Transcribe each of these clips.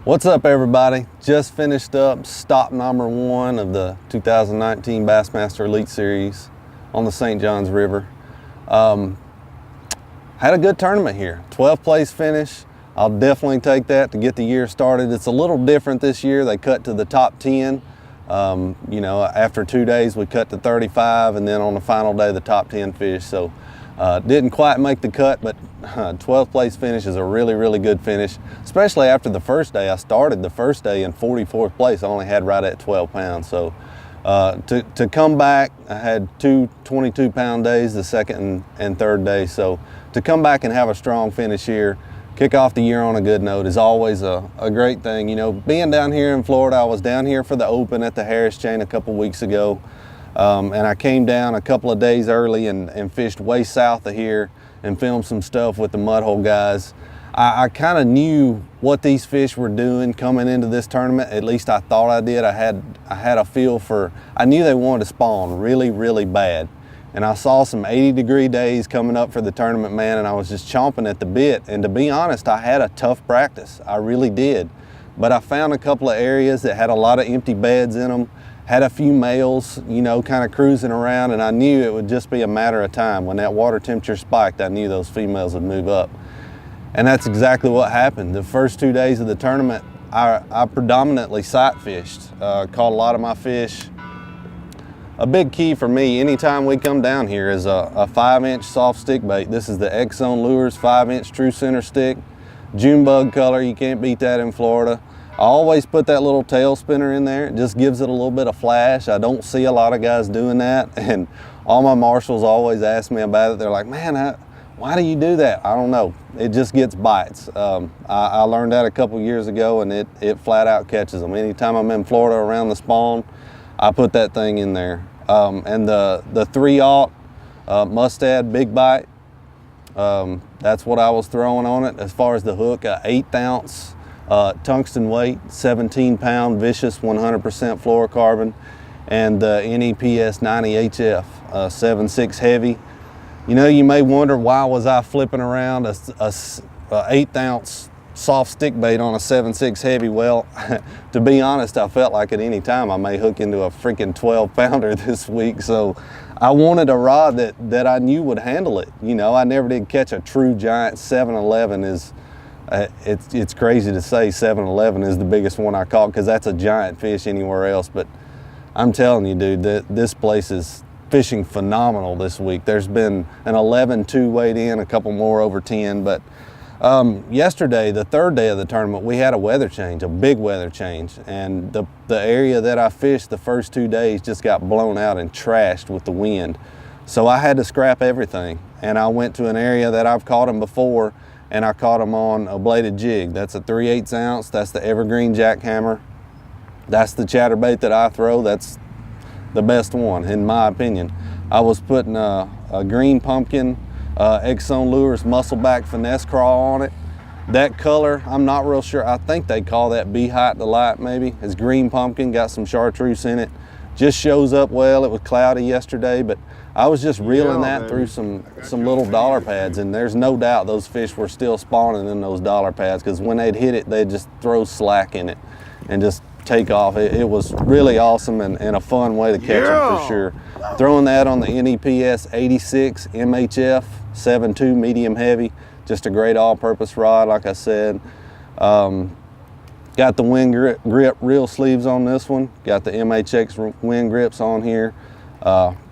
What's up, everybody? Just finished up stop number 1 of the 2019 Bassmaster Elite Series on the St. Johns River. Had a good tournament here. 12th place finish. I'll definitely take that to get the year started. It's a little different this year. They cut to the top 10. You know, after 2 days we cut to 35, and then on the final day the top 10 fish. So didn't quite make the cut, but 12th place finish is a really good finish, especially after the first day. I started the first day in 44th place. I only had right at 12 pounds. So to come back, I had two 22-pound days, the second and third day. So to come back and have a strong finish here, kick off the year on a good note, is always a great thing. You know, being down here in Florida, I was down here for the Open at the Harris Chain a couple weeks ago. And I came down a couple of days early and fished way south of here and filmed some stuff with the Mudhole guys. I kind of knew what these fish were doing coming into this tournament. At least I thought I did. I had a feel for, I knew they wanted to spawn really bad. And I saw some 80-degree days coming up for the tournament, man, and I was just chomping at the bit. And to be honest, I had a tough practice. I really did. But I found a couple of areas that had a lot of empty beds in them. Had a few males, you know, kind of cruising around, and I knew it would just be a matter of time. When that water temperature spiked, I knew those females would move up. And that's exactly what happened. The first 2 days of the tournament, I predominantly sight fished. Caught a lot of my fish. A big key for me, anytime we come down here, is a 5-inch soft stick bait. This is the X-Zone Lures 5-inch true center stick. June bug color, you can't beat that in Florida. I always put that little tail spinner in there. It just gives it a little bit of flash. I don't see a lot of guys doing that, and all my marshals always ask me about it. They're like, man, why do you do that? I don't know. It just gets bites. I learned that a couple years ago, and it flat out catches them. Anytime I'm in Florida around the spawn, I put that thing in there. And the 3/0 Mustad big bite, that's what I was throwing on it. As far as the hook, a 1/8 ounce tungsten weight, 17-pound vicious 100% fluorocarbon, and the NEPS 90HF 7.6 heavy. You know, you may wonder, why was I flipping around a 1/8 ounce soft stick bait on a 7.6 heavy? Well, to be honest, I felt like at any time I may hook into a freaking 12-pounder this week. So I wanted a rod that I knew would handle it. You know, I never did catch a true giant. 711 is, it's crazy to say 711 is the biggest one I caught, because that's a giant fish anywhere else. But I'm telling you, dude, this place is fishing phenomenal this week. There's been an 11-2 weighed in, a couple more over 10, but yesterday, the third day of the tournament, we had a weather change, a big weather change, and the area that I fished the first 2 days just got blown out and trashed with the wind. So I had to scrap everything, and I went to an area that I've caught them before, and I caught them on a bladed jig. That's a 3/8 ounce. That's the Evergreen jackhammer. That's the chatterbait that I throw. That's the best one, in my opinion. I was putting a green pumpkin X-Zone Lures Muscleback Finesse Craw on it. That color, I'm not real sure. I think they call that Beehite Delight, maybe. It's green pumpkin, got some chartreuse in it. Just shows up well. It was cloudy yesterday, but I was just reeling that through some little dollar pads, and there's no doubt those fish were still spawning in those dollar pads, because when they'd hit it, they'd just throw slack in it and just take off. It was really awesome and a fun way to catch them for sure. Throwing that on the NEPS 86 MHF 7.2 medium heavy, just a great all-purpose rod, like I said. Got the wind grip reel sleeves on this one. Got the MHX wind grips on here.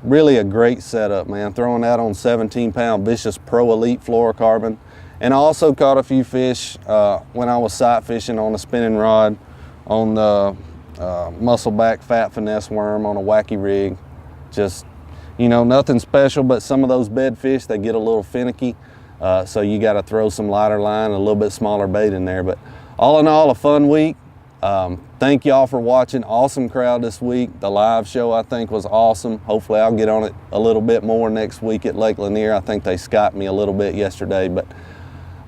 Really a great setup, man. Throwing that on 17-pound Vicious Pro Elite fluorocarbon. And I also caught a few fish when I was sight fishing on a spinning rod on the Muscleback Fat Finesse Worm on a wacky rig. Just, you know, nothing special, but some of those bed fish, they get a little finicky. So you got to throw some lighter line, a little bit smaller bait in there. But all in all, a fun week. Thank y'all for watching. Awesome crowd this week. The live show, I think, was awesome. Hopefully I'll get on it a little bit more next week at Lake Lanier. I think they skyped me a little bit yesterday, but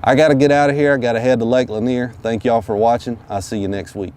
I got to get out of here. I got to head to Lake Lanier. Thank y'all for watching. I'll see you next week.